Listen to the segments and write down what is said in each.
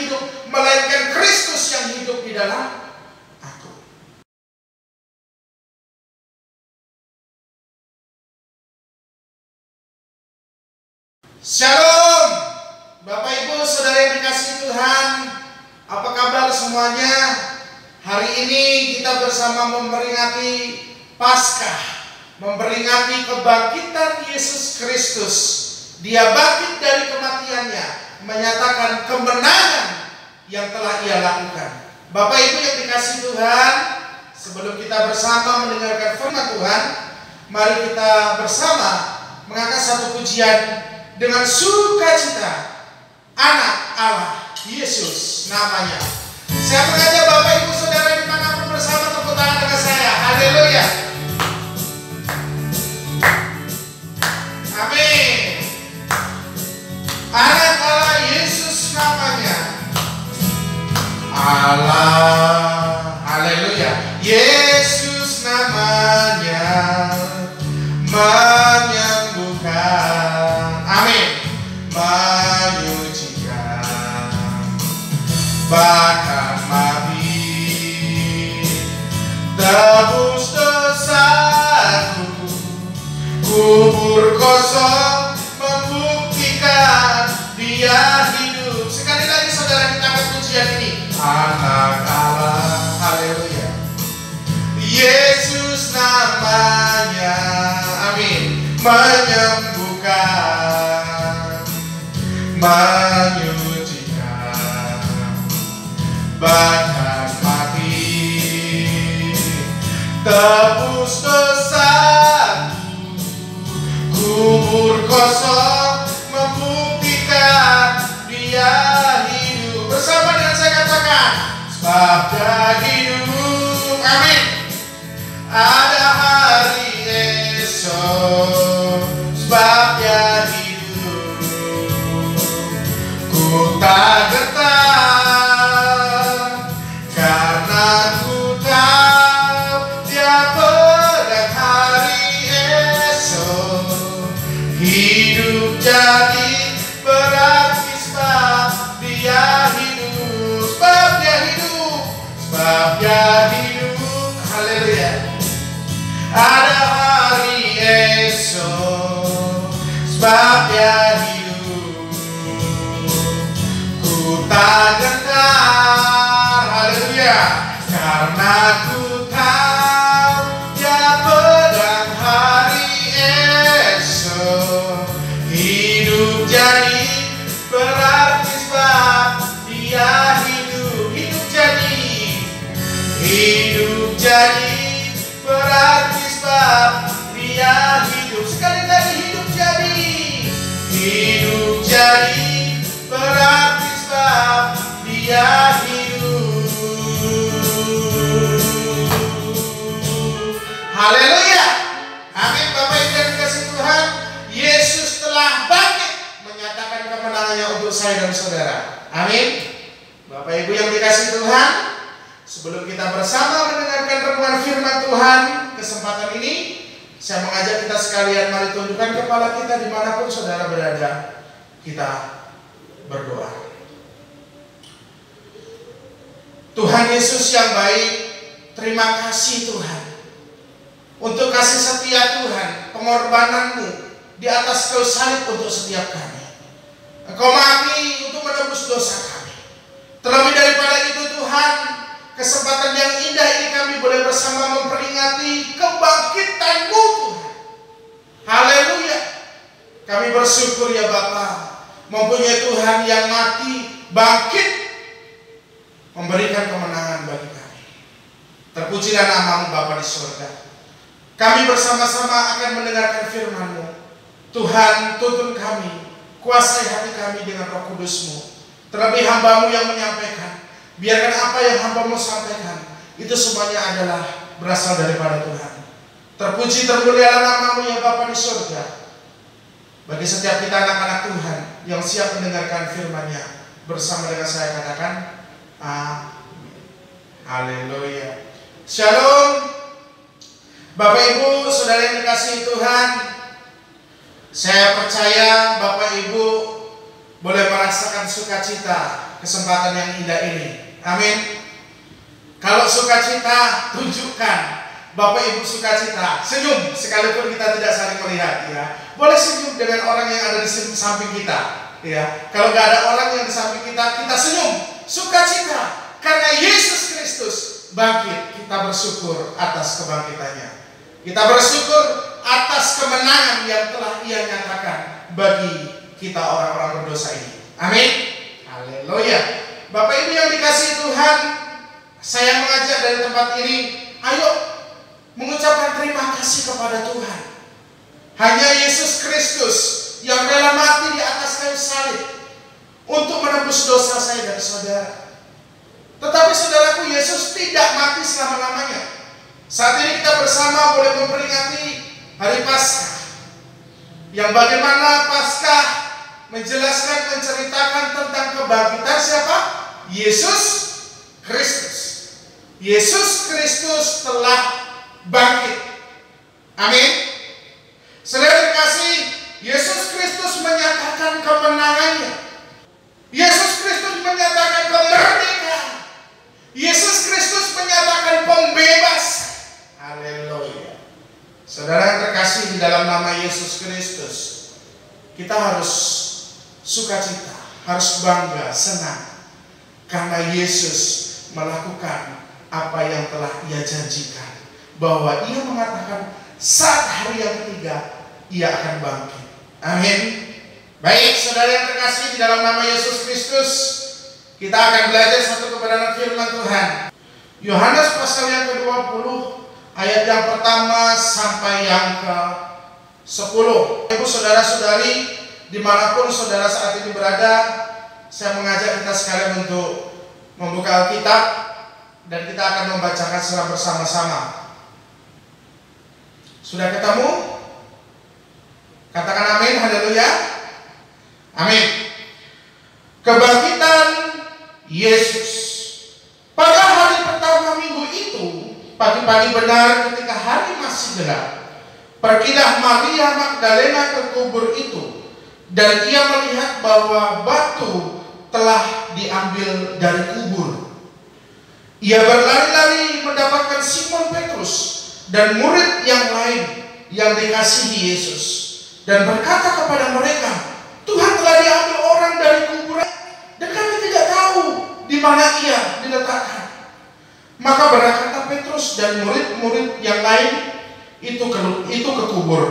hidup, melainkan Kristus yang hidup di dalam aku. Shalom, Bapak Ibu Saudara yang dikasihi Tuhan, apa kabar semuanya? Hari ini kita bersama memperingati Paskah, memperingati kebangkitan Yesus Kristus. Dia bangkit dari kematiannya, menyatakan kemenangan yang telah Ia lakukan. Bapak Ibu yang dikasihi Tuhan, sebelum kita bersama mendengarkan firman Tuhan, mari kita bersama mengangkat satu pujian dengan sukacita. Anak Allah Yesus namanya. Saya mengajak Bapak Ibu Saudara dimanapun bersama, tepuk tangan dengan saya. Haleluya. Amin. Anak Allah Yesus namanya. Allah. Haleluya. Yesus namanya menyembuhkan. Amin. Menyucikan, bahkan mati, tebus dosaku, kubur kosong membuktikan Dia hidup. Sekali lagi saudara, kita angkat pujian ini. Anak Allah, haleluya. Yesus namanya, amin, menyembuhkan, menyucikan, bahkan mati, tebus dosaku, kubur kosong membuktikan Dia hidup. Bersama dengan saya katakan, sebab Dia hidup, amin. Ada hari esok, sebab Dia hidup. Ku tak gentar, karena ku tahu Dia pedang hari esok. Hidup jadi berarti sebab Dia hidup. Sebab Dia hidup, sebab Dia hidup. Haleluya. Ada hari esok, sebab Dia hidup. Ku tak gentar, haleluya, karena ku tahu Dia pedang hari esok. Hidup jadi berarti sebab Dia hidup. Hidup jadi berarti sebab Dia hidup. Sekali lagi, hidup jadi berarti sebab Dia hidup. Haleluya. Amin. Bapak Ibu yang dikasihi Tuhan, Yesus telah bangkit, menyatakan kemenangannya untuk saya dan saudara. Amin. Bapak Ibu yang dikasihi Tuhan, sebelum kita bersama mendengarkan renungan firman Tuhan kesempatan ini, saya mengajak kita sekalian, mari tundukkan kepala kita dimanapun saudara berada. Kita berdoa. Tuhan Yesus yang baik, terima kasih Tuhan untuk kasih setia Tuhan, pengorbanan-Mu di atas kayu salib untuk setiap kami. Engkau mati untuk menebus dosa kami. Terlebih daripada itu Tuhan, kesempatan yang indah ini kami boleh bersama memperingati kebangkitan-Mu Tuhan. Haleluya. Kami bersyukur ya Bapa, mempunyai Tuhan yang mati, bangkit, memberikan kemenangan bagi kami. Terpujilah nama-Mu Bapa di surga. Kami bersama-sama akan mendengarkan firman-Mu. Tuhan, tuntun kami, kuasai hati kami dengan Roh Kudus-Mu. Terlebih hamba-Mu yang menyampaikan, biarkan apa yang hamba-Mu sampaikan itu semuanya adalah berasal daripada Tuhan. Terpuji termulialah nama-Mu ya Bapa di surga. Bagi setiap kita anak-anak Tuhan yang siap mendengarkan firman-Nya, bersama dengan saya katakan amin. Haleluya. Shalom. Bapak Ibu Saudara yang dikasihi Tuhan, saya percaya Bapak Ibu boleh merasakan sukacita kesempatan yang indah ini. Amin. Kalau sukacita, tunjukkan. Bapak Ibu sukacita, senyum sekalipun kita tidak saling melihat, ya. Boleh senyum dengan orang yang ada di samping kita, ya. Kalau nggak ada orang yang di samping kita, kita senyum, sukacita karena Yesus Kristus bangkit. Kita bersyukur atas kebangkitannya. Kita bersyukur atas kemenangan yang telah Ia nyatakan bagi kita orang-orang berdosa ini. Amin. Haleluya. Bapak Ibu yang dikasihi Tuhan, saya mengajak dari tempat ini, ayo mengucapkan terima kasih kepada Tuhan. Hanya Yesus Kristus yang rela mati di atas kayu salib untuk menebus dosa saya dan saudara. Tetapi saudaraku, Yesus tidak mati selama-lamanya. Saat ini kita bersama boleh memperingati hari Paskah, yang bagaimana Paskah menjelaskan, menceritakan tentang kebangkitan siapa? Yesus Kristus. Yesus Kristus telah bangkit. Amin. Saudara terkasih, Yesus Kristus menyatakan kemenangannya. Yesus Kristus menyatakan kemerdekaan. Yesus Kristus menyatakan pembebasan. Haleluya. Saudara yang terkasih, di dalam nama Yesus Kristus, kita harus sukacita, harus bangga, senang, karena Yesus melakukan apa yang telah Ia janjikan, bahwa Ia mengatakan saat hari yang ketiga Ia akan bangkit. Amin. Baik, saudara yang terkasih, di dalam nama Yesus Kristus, kita akan belajar satu kebenaran firman Tuhan. Yohanes pasal yang ke-20, ayat yang pertama sampai yang ke-10. Ibu saudara-saudari, dimanapun saudara saat ini berada, saya mengajak kita sekalian untuk membuka Alkitab, dan kita akan membacakan secara bersama-sama. Sudah ketemu? Katakan amin, haleluya. Amin. Kebangkitan Yesus. Pada hari pertama minggu itu, pagi-pagi benar ketika hari masih gelap, pergilah Maria Magdalena ke kubur itu, dan ia melihat bahwa batu telah diambil dari kubur. Ia berlari-lari mendapatkan Simon Petrus dan murid yang lain yang dikasihi Yesus, dan berkata kepada mereka, Tuhan telah diambil orang dari kuburan, dan kami tidak tahu di mana Ia diletakkan. Maka berangkatlah Petrus dan murid-murid yang lain itu ke kubur.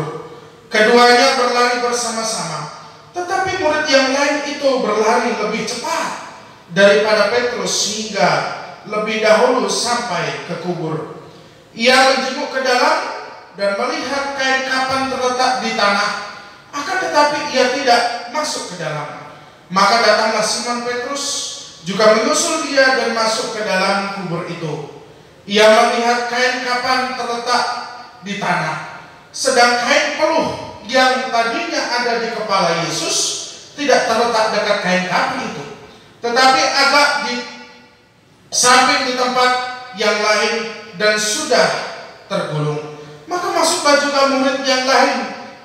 Keduanya berlari bersama-sama, tetapi murid yang lain itu berlari lebih cepat daripada Petrus sehingga lebih dahulu sampai ke kubur. Ia menjenguk ke dalam dan melihat kain kapan terletak di tanah, akan tetapi ia tidak masuk ke dalam. Maka datanglah Simon Petrus juga menyusul dia dan masuk ke dalam kubur itu. Ia melihat kain kapan terletak di tanah, sedang kain peluh yang tadinya ada di kepala Yesus tidak terletak dekat kain kapan itu, tetapi agak di samping di tempat yang lain dan sudah tergulung. Maka masuklah juga murid yang lain.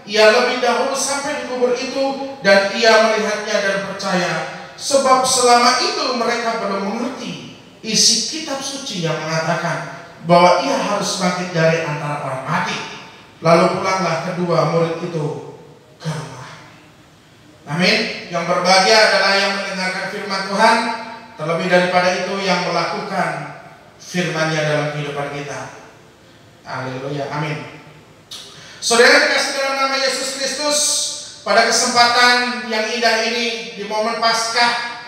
Ia lebih dahulu sampai di kubur itu, dan ia melihatnya dan percaya, sebab selama itu mereka belum mengerti isi kitab suci yang mengatakan bahwa ia harus bangkit dari antara orang mati. Lalu pulanglah kedua murid itu ke rumah. Amin. Yang berbahagia adalah yang mendengarkan firman Tuhan, terlebih daripada itu yang melakukan firman-Nya dalam kehidupan kita. Haleluya. Amin. Saudara dikasih dalam nama Yesus Kristus, pada kesempatan yang indah ini di momen Paskah,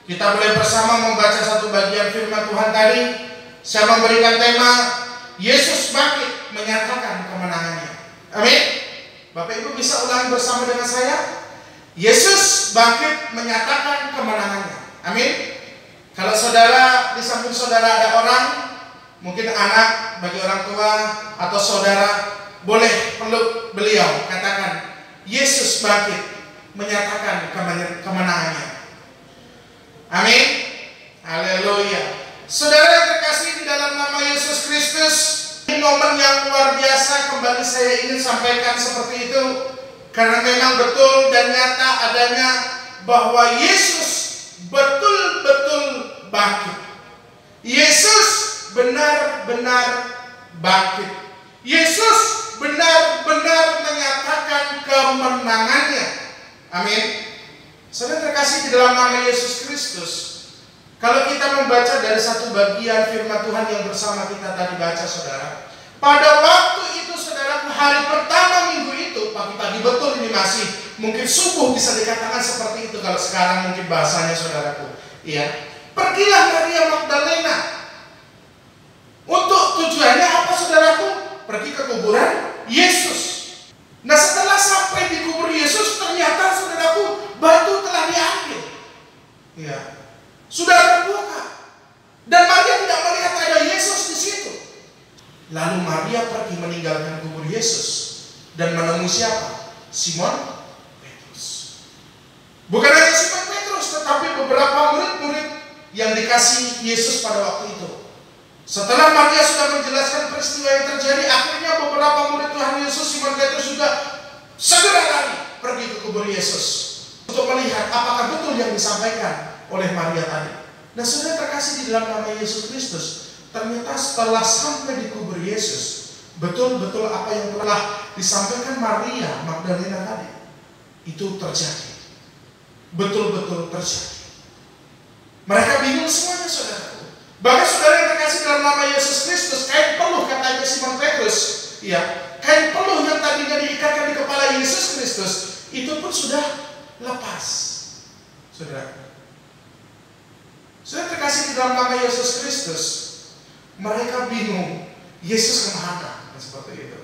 kita boleh bersama membaca satu bagian firman Tuhan tadi. Saya memberikan tema Yesus bangkit menyatakan kemenangannya. Amin. Bapak Ibu bisa ulangi bersama dengan saya. Yesus bangkit menyatakan kemenangannya. Amin. Kalau saudara, di samping saudara ada orang, mungkin anak bagi orang tua atau saudara, boleh peluk beliau, katakan Yesus bangkit menyatakan kemenangannya. Amin. Haleluya. Saudara yang terkasih di dalam nama Yesus Kristus, ini momen yang luar biasa. Kembali saya ingin sampaikan seperti itu, karena memang betul dan nyata adanya bahwa Yesus betul-betul bangkit. Yesus benar-benar bangkit. Yesus benar-benar menyatakan kemenangannya. Amin. Saudara terkasih di dalam nama Yesus Kristus, kalau kita membaca dari satu bagian firman Tuhan yang bersama kita tadi baca, saudara, pada waktu itu saudaraku, hari pertama minggu itu, pagi-pagi betul ini masih, mungkin subuh bisa dikatakan seperti itu kalau sekarang mungkin bahasanya saudaraku. Iya. Pergilah Maria Magdalena. Untuk tujuannya apa saudaraku? Pergi ke kuburan Yesus. Nah, setelah sampai di kubur Yesus, ternyata saudaraku, batu telah diambil. Iya. Sudah terbuka. Dan Maria tidak melihat ada Yesus di situ. Lalu Maria pergi meninggalkan kubur Yesus dan menemui siapa? Simon Petrus. Bukan hanya Simon Petrus, tetapi beberapa murid-murid yang dikasih Yesus pada waktu itu. Setelah Maria sudah menjelaskan peristiwa yang terjadi, akhirnya beberapa murid Tuhan Yesus, Simon Petrus juga segera lari pergi ke kubur Yesus untuk melihat apakah betul yang disampaikan oleh Maria tadi. Nah, saudara terkasih di dalam nama Yesus Kristus, ternyata setelah sampai di kubur Yesus, betul-betul apa yang telah disampaikan Maria Magdalena tadi itu terjadi. Betul-betul terjadi. Mereka bingung semuanya, saudaraku. Bahkan saudara yang terkasih dalam nama Yesus Kristus, kain peluh katanya Simon Petrus, ya, kain peluh yang tadinya diikatkan di kepala Yesus Kristus itu pun sudah lepas, saudara. Saudara terkasih di dalam nama Yesus Kristus, mereka bingung Yesus kemana, seperti itu.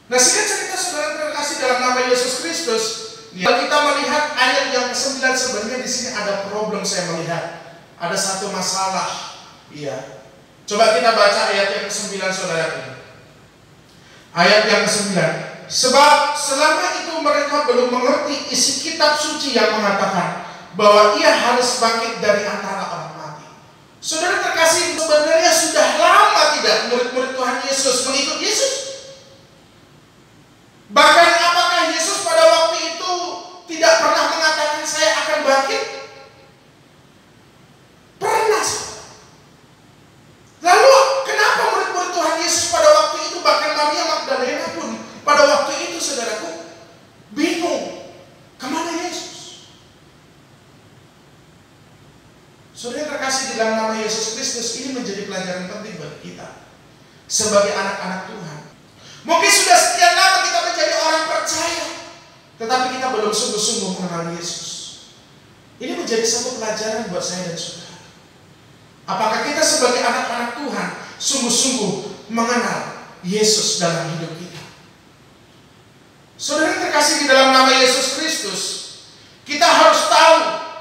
Nah, singkat cerita saudara terkasih dalam nama Yesus Kristus, kalau kita melihat ayat yang ke-9, sebenarnya di sini ada problem. Saya melihat ada satu masalah. Iya. Coba kita baca ayat yang ke-9, saudara. Ayat yang ke-9. Sebab selama itu mereka belum mengerti isi kitab suci yang mengatakan bahwa ia harus bangkit dari antara orang mati. Saudara terkasih, sebenarnya sudah lama tidak murid-murid Tuhan Yesus mengikut Yesus. Bahkan apakah Yesus pada waktu itu tidak pernah mengatakan saya akan bangkit? Pernah. Lalu kenapa murid-murid Tuhan Yesus pada waktu itu, bahkan Maria Magdalena pun pada waktu itu, saudaraku, bingung kemana Yesus? Saudara terkasih di dalam nama Yesus Kristus, ini menjadi pelajaran penting bagi kita sebagai anak-anak Tuhan. Mungkin sudah sekian lama kita menjadi orang percaya, tetapi kita belum sungguh-sungguh mengenal Yesus. Ini menjadi satu pelajaran buat saya dan saudara. Apakah kita sebagai anak-anak Tuhan sungguh-sungguh mengenal Yesus dalam hidup kita? Saudara terkasih di dalam nama Yesus Kristus, kita harus tahu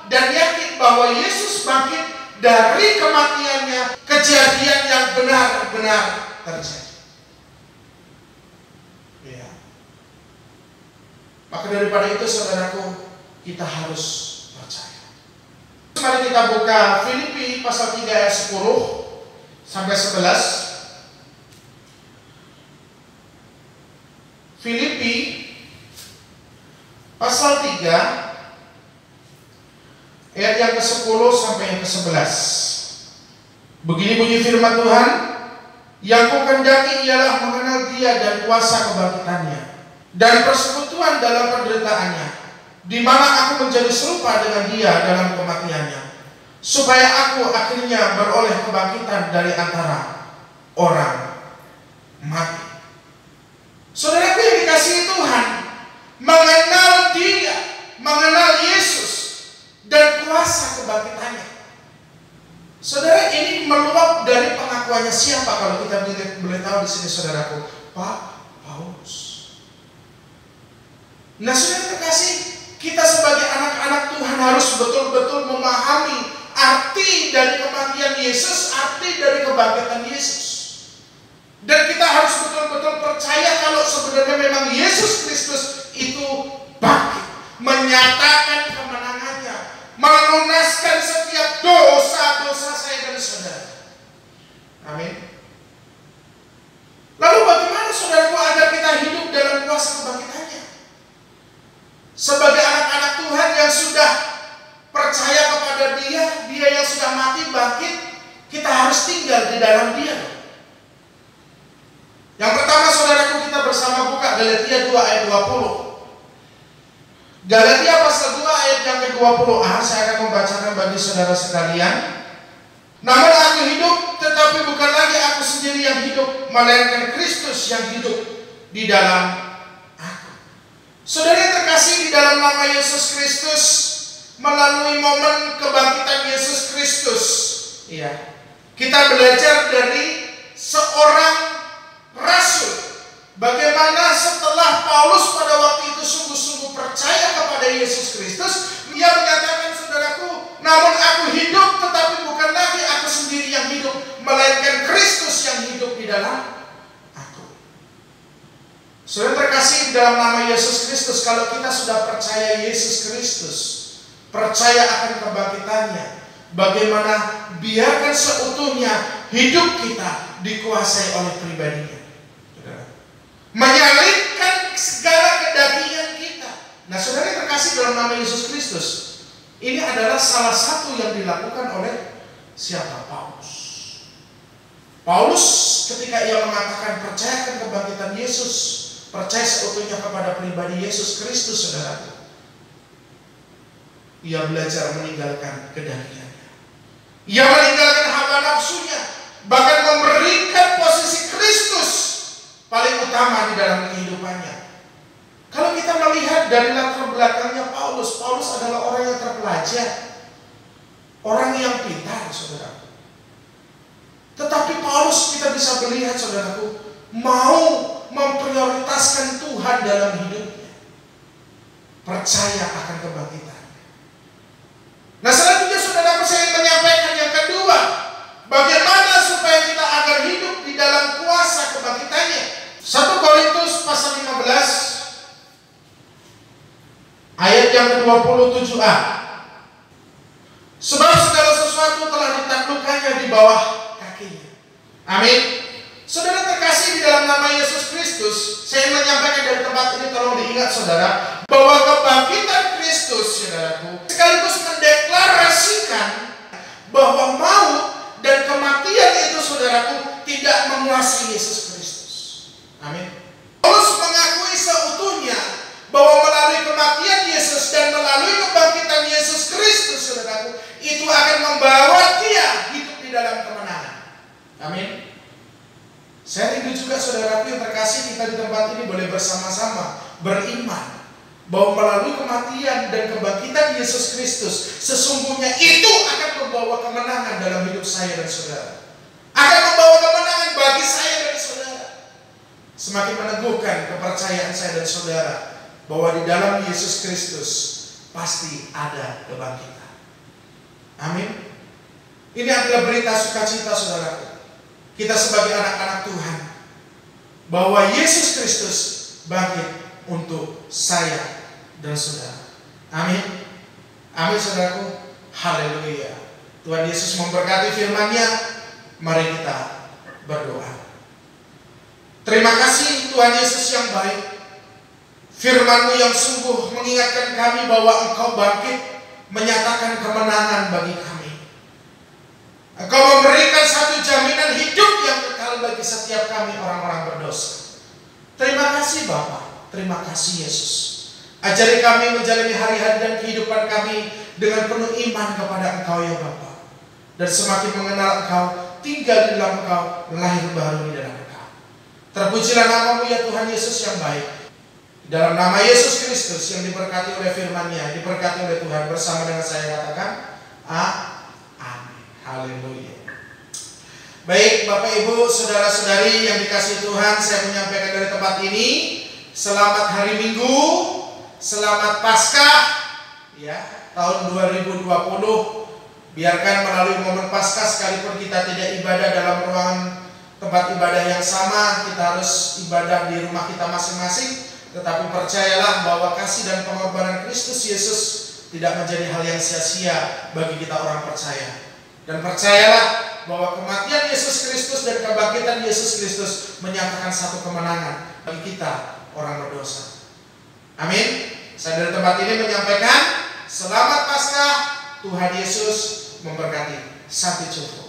dan yakin bahwa Yesus bangkit dari kematiannya, kejadian yang benar-benar terjadi. Ya. Maka daripada itu, saudaraku, kita harus percaya. Mari kita buka Filipi pasal 3 ayat 10 sampai 11. Filipi pasal 3 ayat yang ke-10 sampai yang ke-11. Begini bunyi firman Tuhan, yang kukendaki ialah mengenal Dia dan kuasa kebangkitannya dan persekutuan dalam penderitaannya, di mana aku menjadi serupa dengan Dia dalam kematiannya, supaya aku akhirnya beroleh kebangkitan dari antara orang mati. Saudaraku yang dikasihi Tuhan, mengenal Dia, mengenal Yesus dan kuasa kebangkitannya. Saudara, ini meluap dari pengakuannya siapa kalau kita boleh tahu di sini, saudaraku? Pak Paulus. Nah, saudara terkasih, kita sebagai anak-anak Tuhan harus betul-betul memahami arti dari kematian Yesus, arti dari kebangkitan Yesus. Dan kita harus betul-betul percaya kalau sebenarnya memang Yesus Kristus itu bangkit, menyatakan kemenangannya, melunaskan setiap dosa-dosa saya dan saudara. Amin. Lalu bagaimana saudaraku agar kita hidup dalam kuasa kebangkitannya? Sebagai anak-anak Tuhan yang sudah percaya kepada Dia yang sudah mati, 20. Galatia pasal 2 ayat yang ke-20a, saya akan membacakan bagi saudara sekalian. Namun aku hidup, tetapi bukan lagi aku sendiri yang hidup, melainkan Kristus yang hidup di dalam aku. Saudara yang terkasih, di dalam nama Yesus Kristus, melalui momen kebangkitan Yesus Kristus, ya, kita belajar dari seorang rasul, bagaimana setelah Paulus pada waktu itu sungguh-sungguh percaya kepada Yesus Kristus, ia menyatakan, saudaraku, namun aku hidup, tetapi bukan lagi aku sendiri yang hidup, melainkan Kristus yang hidup di dalam aku. Saudara terkasih, dalam nama Yesus Kristus, kalau kita sudah percaya Yesus Kristus, percaya akan kebangkitannya, bagaimana biarkan seutuhnya hidup kita dikuasai oleh pribadinya, menyalipkan segala kedagingan kita. Nah, saudara yang terkasih, dalam nama Yesus Kristus, ini adalah salah satu yang dilakukan oleh siapa? Paulus. Paulus ketika ia mengatakan percayakan kebangkitan Yesus, percaya seutuhnya kepada pribadi Yesus Kristus, saudara, ia belajar meninggalkan kedagingannya. Ia meninggalkan hawa nafsunya, bahkan memberikan posisi Kristus paling utama di dalam kehidupannya. Kalau kita melihat dari latar belakangnya Paulus adalah orang yang terpelajar, orang yang pintar, saudara. Tetapi Paulus, kita bisa melihat, saudaraku, mau memprioritaskan Tuhan dalam hidupnya, percaya akan kebangkitannya. Nah, selanjutnya, saudaraku, saya menyampaikan yang kedua, bagaimana supaya kita agar hidup di dalam kuasa kebangkitannya. 1 Korintus pasal 15 ayat yang ke-27a. Sebab segala sesuatu telah ditaklukkannya di bawah kakinya. Amin. Saudara terkasih, di dalam nama Yesus Kristus, saya menyampaikan dari tempat ini, tolong diingat, saudara, bahwa kebangkitan Kristus, saudaraku, sekaligus mendeklarasikan bahwa maut dan kematian itu, saudaraku, tidak menguasai Yesus Kristus. Amin. Paulus mengakui seutuhnya bahwa melalui kematian Yesus dan melalui kebangkitan Yesus Kristus, saudaraku, itu akan membawa dia hidup di dalam kemenangan. Amin. Saya rindu juga, saudaraku yang terkasih, kita di tempat ini boleh bersama-sama beriman bahwa melalui kematian dan kebangkitan Yesus Kristus, sesungguhnya itu akan membawa kemenangan dalam hidup saya dan saudara. Akan membawa kemenangan bagi saya dan saudara. Semakin meneguhkan kepercayaan saya dan saudara bahwa di dalam Yesus Kristus pasti ada kebangkitan. Amin. Ini adalah berita sukacita, saudaraku, kita sebagai anak-anak Tuhan, bahwa Yesus Kristus bangkit untuk saya dan saudara. Amin. Amin, saudaraku. Haleluya. Tuhan Yesus memberkati firman-Nya. Mari kita berdoa. Terima kasih Tuhan Yesus yang baik. Firman-Mu yang sungguh mengingatkan kami bahwa Engkau bangkit, menyatakan kemenangan bagi kami. Engkau memberikan satu jaminan hidup yang kekal bagi setiap kami orang-orang berdosa. Terima kasih Bapa, terima kasih Yesus. Ajari kami menjalani hari-hari dan kehidupan kami dengan penuh iman kepada Engkau ya Bapa. Dan semakin mengenal Engkau, tinggal di dalam Engkau, lahir baru di dalam Engkau. Terpujilah nama-Mu ya Tuhan Yesus yang baik. Dalam nama Yesus Kristus yang diberkati oleh firman-Nya, diberkati oleh Tuhan, bersama dengan saya katakan amin. Haleluya. Baik Bapak Ibu, saudara-saudari yang dikasihi Tuhan, saya menyampaikan dari tempat ini, selamat hari Minggu, selamat Paskah ya, tahun 2020. Biarkan melalui momen Paskah, sekalipun kita tidak ibadah dalam ruangan tempat ibadah yang sama, kita harus ibadah di rumah kita masing-masing. Tetapi percayalah bahwa kasih dan pengorbanan Kristus Yesus tidak menjadi hal yang sia-sia bagi kita orang percaya. Dan percayalah bahwa kematian Yesus Kristus dan kebangkitan Yesus Kristus menyatakan satu kemenangan bagi kita orang berdosa. Amin. Saya dari tempat ini menyampaikan selamat Paskah, Tuhan Yesus memberkati. Sampai jumpa.